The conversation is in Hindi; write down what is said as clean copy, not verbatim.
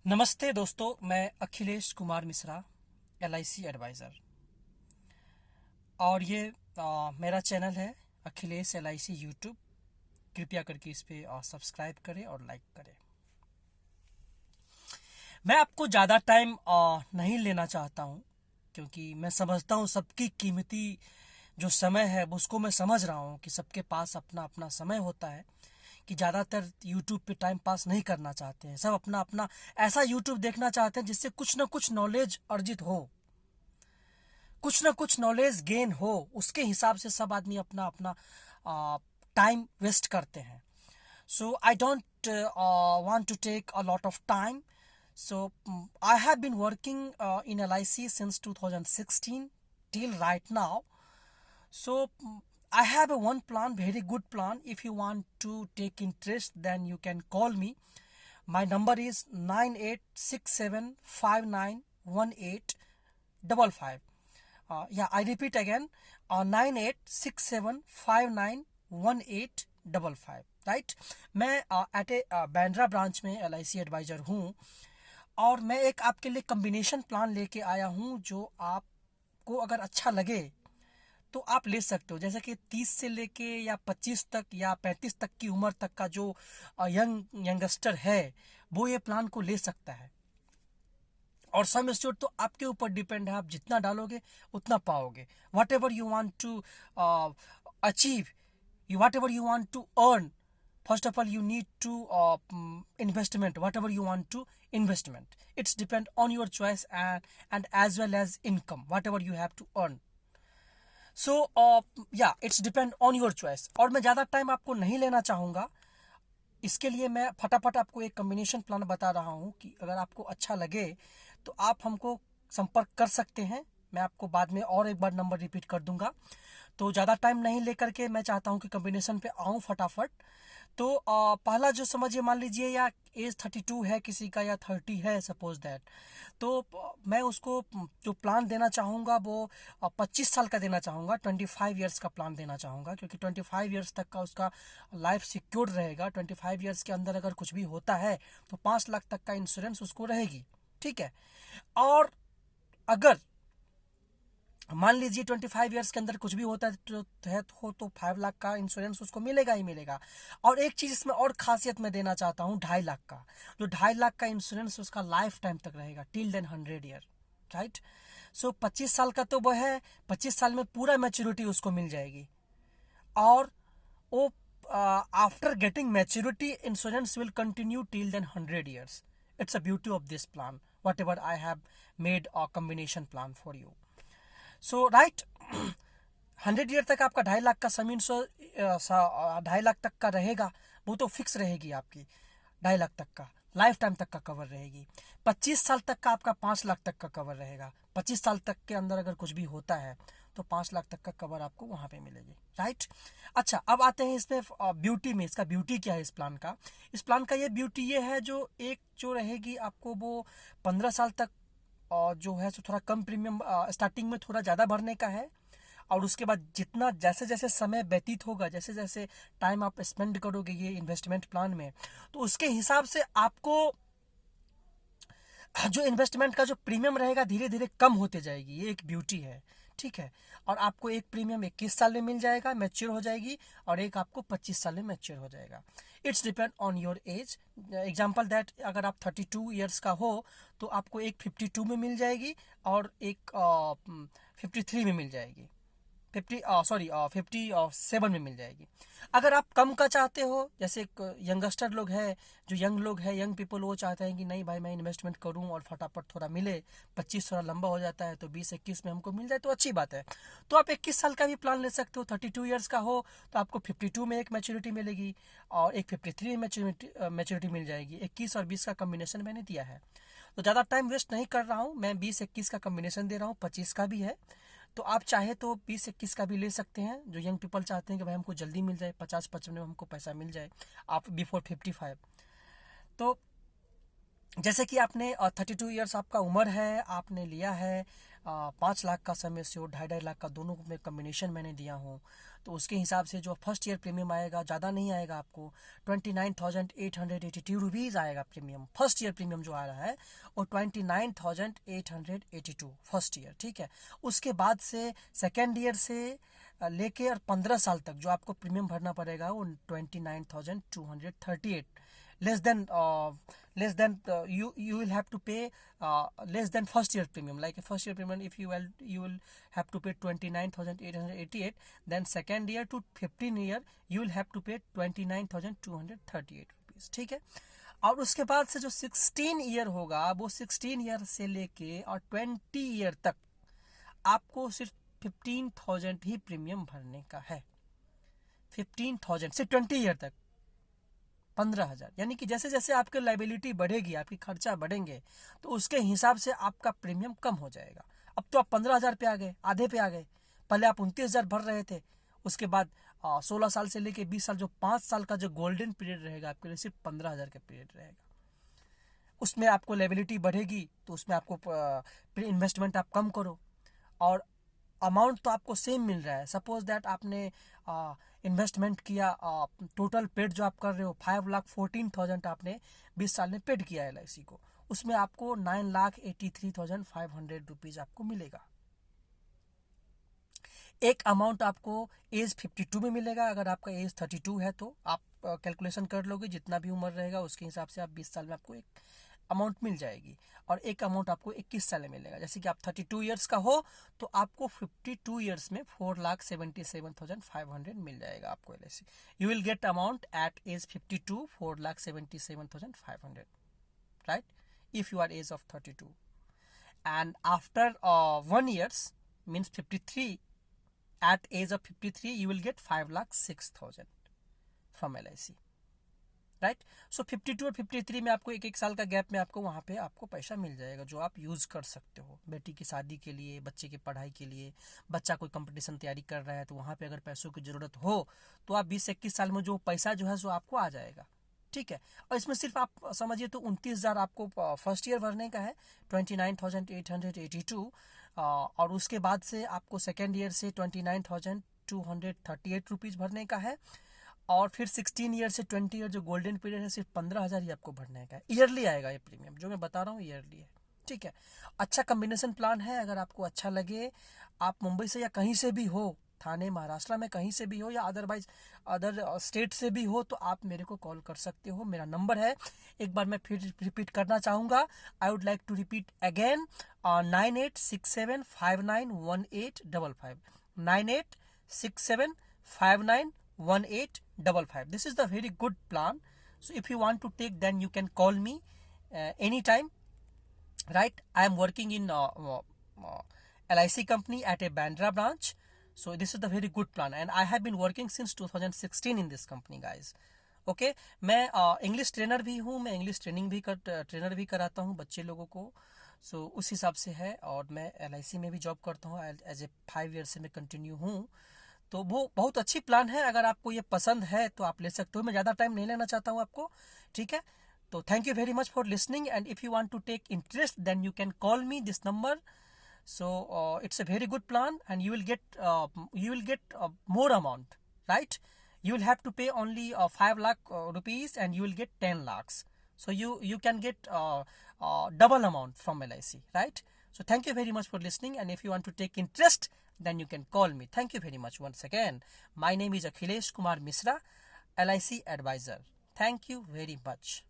नमस्ते दोस्तों, मैं अखिलेश कुमार मिश्रा, LIC एडवाइज़र। और ये मेरा चैनल है अखिलेश LIC यूट्यूब। कृपया करके इस पे सब्सक्राइब करें और लाइक करें। मैं आपको ज़्यादा टाइम नहीं लेना चाहता हूँ, क्योंकि मैं समझता हूँ सबकी कीमती जो समय है उसको मैं समझ रहा हूँ कि सबके पास अपना अपना समय होता है, कि ज़्यादातर यूट्यूब पे टाइम पास नहीं करना चाहते हैं। सब अपना अपना ऐसा यूट्यूब देखना चाहते हैं जिससे कुछ ना कुछ नॉलेज अर्जित हो, कुछ ना कुछ नॉलेज गेन हो। उसके हिसाब से सब आदमी अपना अपना टाइम वेस्ट करते हैं। So I don't want to take a lot of time. So I have been working in LIC since 2016 till right now. So I have a one plan, very good plan. If you want to take interest, then you can call me. My number is 9867591855. Yeah, I repeat again, 9867591855. Right. मैं एट ए बैंड्रा ब्रांच में LIC एडवाइज़र हूँ, और मैं एक आपके लिए कम्बिनेशन प्लान लेके आया हूँ जो आपको अगर अच्छा लगे तो आप ले सकते हो। जैसे कि 30 से लेके या 25 तक या 35 तक की उम्र तक का जो यंगस्टर है वो ये प्लान को ले सकता है। और सम एश्योर्ड तो आपके ऊपर डिपेंड है, आप जितना डालोगे उतना पाओगे। Whatever you want to achieve, whatever you want to earn, first of all you need to investment, whatever you want to investment, it's depend on your choice, and as well as income, whatever you have to earn. सो या it's depend on your choice. और मैं ज़्यादा टाइम आपको नहीं लेना चाहूँगा, इसके लिए मैं फटाफट आपको एक कम्बिनेशन प्लान बता रहा हूँ कि अगर आपको अच्छा लगे तो आप हमको संपर्क कर सकते हैं। मैं आपको बाद में और एक बार नंबर रिपीट कर दूंगा। तो ज़्यादा टाइम नहीं लेकर के मैं चाहता हूँ कि कम्बिनेशन पे आऊँ फटाफट। तो पहला जो समझिए, मान लीजिए या एज 32 है किसी का या 30 है, सपोज दैट, तो मैं उसको जो प्लान देना चाहूँगा वो 25 साल का देना चाहूँगा, 25 ईयर्स का प्लान देना चाहूँगा, क्योंकि 25 ईयर्स तक का उसका लाइफ सिक्योर रहेगा। 25 ईयर्स के अंदर अगर कुछ भी होता है तो 5 लाख तक का इंश्योरेंस उसको रहेगी। ठीक है। और अगर मान लीजिए 25 ईयर्स के अंदर कुछ भी होता है तो 5 लाख का इंश्योरेंस उसको मिलेगा ही मिलेगा। और एक चीज़ इसमें और खासियत मैं देना चाहता हूँ, 2.5 लाख का। जो 2.5 लाख का इंश्योरेंस उसका लाइफ टाइम तक रहेगा, टिल देन 100 ईयर। राइट। सो 25 साल का तो वो है, 25 साल में पूरा मैच्योरिटी उसको मिल जाएगी। और वो after getting maturity insurance will continue till then 100 years. It's a beauty of this plan, whatever I have made a combination plan for you. So right, 100 year तक आपका 2.5 लाख का समीन 2.5 लाख तक का रहेगा। वो तो फिक्स रहेगी आपकी, 2.5 लाख तक का लाइफ टाइम तक का कवर रहेगी। 25 साल तक का आपका 5 लाख तक का कवर रहेगा। 25 साल तक के अंदर अगर कुछ भी होता है तो 5 लाख तक का कवर आपको वहाँ पे मिलेगी। राइट। अच्छा, अब आते हैं इसमें ब्यूटी में। इसका ब्यूटी क्या है इस प्लान का? इस प्लान का ये ब्यूटी ये है, जो रहेगी आपको वो 15 साल तक और जो है सो थोड़ा कम प्रीमियम स्टार्टिंग में थोड़ा ज़्यादा भरने का है। और उसके बाद जितना जैसे जैसे समय व्यतीत होगा, जैसे जैसे टाइम आप स्पेंड करोगे ये इन्वेस्टमेंट प्लान में, तो उसके हिसाब से आपको जो इन्वेस्टमेंट का जो प्रीमियम रहेगा धीरे धीरे कम होते जाएगी। ये एक ब्यूटी है। ठीक है। और आपको एक प्रीमियम 21 साल में मिल जाएगा, मैच्योर हो जाएगी, और एक आपको 25 साल में मैच्योर हो जाएगा। It's depend on your age. Example that, अगर आप 32 ईयर्स का हो तो आपको एक 52 में मिल जाएगी और एक 53 में मिल जाएगी। 57 में मिल जाएगी। अगर आप कम का चाहते हो, जैसे यंगस्टर लोग हैं, जो यंग लोग हैं, यंग पीपल, वो चाहते हैं कि नहीं भाई मैं इन्वेस्टमेंट करूं और फटाफट थोड़ा मिले, 25 थोड़ा लंबा हो जाता है तो 20-21 में हमको मिल जाए तो अच्छी बात है। तो आप 21 साल का भी प्लान ले सकते हो। 32 ईयर्स का हो तो आपको 52 में एक मैच्योरिटी मिलेगी और एक 53 में मैच्योरिटी मिल जाएगी। 21 और 20 का कम्बिनेशन मैंने दिया है। तो ज़्यादा टाइम वेस्ट नहीं कर रहा हूँ मैं, 20-21 का कम्बिनेशन दे रहा हूँ, 25 का भी है। तो आप चाहे तो 20-21 का भी ले सकते हैं। जो यंग पीपल चाहते हैं कि भाई हमको जल्दी मिल जाए, 50-55 में हमको पैसा मिल जाए, आप बिफोर 55। तो जैसे कि आपने 32 ईयर्स आपका उम्र है, आपने लिया है, 5 लाख का सम एश्योर्ड, 2.5 लाख का, दोनों में कम्बिनेशन मैंने दिया हूँ, तो उसके हिसाब से जो फर्स्ट ईयर प्रीमियम आएगा ज़्यादा नहीं आएगा, आपको 29,882 रुपीज़ आएगा प्रीमियम। फर्स्ट ईयर प्रीमियम जो आ रहा है वो 29,882 फर्स्ट ईयर, ठीक है। उसके बाद से सेकेंड ईयर से लेके और 15 साल तक जो आपको प्रीमियम भरना पड़ेगा वो 29,238, less than you will have to pay less than first year premium. Like a first year premium, if you will have to pay 29,888, then second year to 15 year you will have to pay 29,238 rupees, ठीक है। और उसके बाद से जो 16 ईयर होगा वो 16 ईयर से लेके और 20 ईयर तक आपको सिर्फ 15,000 ही प्रीमियम भरने का है। 15,000 से 20 ईयर तक 15,000, यानी कि जैसे जैसे आपकी लाइबिलिटी बढ़ेगी, आपकी खर्चा बढ़ेंगे, तो उसके हिसाब से आपका प्रीमियम कम हो जाएगा। अब तो आप 15,000 पे आ गए, आधे पे आ गए। पहले आप 29,000 भर रहे थे, उसके बाद 16 साल से लेके 20 साल, जो 5 साल का जो गोल्डन पीरियड रहेगा आपके लिए, सिर्फ 15,000 का पीरियड रहेगा। उसमें आपको लाइबिलिटी बढ़ेगी तो उसमें आपको इन्वेस्टमेंट आप कम करो, और अमाउंट तो आपको सेम मिल रहा है। सपोज दैट आपने इन्वेस्टमेंट किया, टोटल पेड जो आप कर रहे हो 5,14,000 आपने 20 साल में पेड किया LIC को, उसमें आपको 9,83,500 रुपीज आपको मिलेगा। एक अमाउंट आपको एज 52 में मिलेगा। अगर आपका एज 32 है तो आप कैलकुलेशन कर लोगे, जितना भी उम्र रहेगा उसके हिसाब से आप 20 साल में आपको एक अमाउंट मिल जाएगी, और एक अमाउंट आपको 21 साल में मिलेगा। जैसे कि आप 32 ईयर्स का हो तो आपको 52 ईयर्स में 4,77,500 मिल जाएगा आपको LIC। You will get amount at age 52, 4,77,500, right, if you are age of 32। And after 1 years means 53, at age of 53 you will get 5,06,000 from LIC, right. So 52 और 53 में आपको एक साल का गैप में आपको वहाँ पे आपको पैसा मिल जाएगा, जो आप यूज़ कर सकते हो बेटी की शादी के लिए, बच्चे की पढ़ाई के लिए। बच्चा कोई कंपटीशन तैयारी कर रहा है तो वहाँ पे अगर पैसों की ज़रूरत हो तो आप 20 से 21 साल में जो पैसा जो है सो आपको आ जाएगा, ठीक है। और इसमें सिर्फ आप समझिए तो 29,000 आपको फर्स्ट ईयर भरने का है, 29,882, और उसके बाद से आपको सेकेंड ईयर से 29,238 रुपीज़ भरने का है, और फिर 16 ईयर से 20 ईयर जो गोल्डन पीरियड है सिर्फ 15,000 ही आपको भरने का है। ईयरली आएगा ये प्रीमियम, जो मैं बता रहा हूँ ईयरली है, ठीक है। अच्छा कम्बिनेशन प्लान है, अगर आपको अच्छा लगे, आप मुंबई से या कहीं से भी हो, थाने महाराष्ट्र में कहीं से भी हो, या अदरवाइज अदर स्टेट से भी हो, तो आप मेरे को कॉल कर सकते हो। मेरा नंबर है, एक बार मैं फिर रिपीट करना चाहूँगा। I would like to repeat again, 9867591855, 9867591855. This is the very good plan. So if you want to take, then you can call me anytime, right? I am working in LIC company at a Bandra branch. So this is the very good plan, and I have been working since 2016 in this company, guys. Okay, मैं इंग्लिश ट्रेनर भी हूँ, मैं इंग्लिश ट्रेनर भी कराता हूँ बच्चे लोगों को। सो उस हिसाब से है, और मैं LIC में भी जॉब करता हूँ, एज ए 5 ईयर से मैं कंटिन्यू हूँ। तो वो बहुत अच्छी प्लान है, अगर आपको ये पसंद है तो आप ले सकते हो। मैं ज़्यादा टाइम नहीं लेना चाहता हूँ आपको, ठीक है। तो thank you very much for listening, and if you want to take interest then you can call me this number. So it's a very good plan, and you will get more amount, right? You will have to pay only 5 lakh rupees, and you will get 10 lakhs. So you can get double amount from LIC, right? So thank you very much for listening, and if you want to take interest, then you can call me. Thank you very much once again. My name is Akhilesh Kumar Misra, LIC advisor. Thank you very much.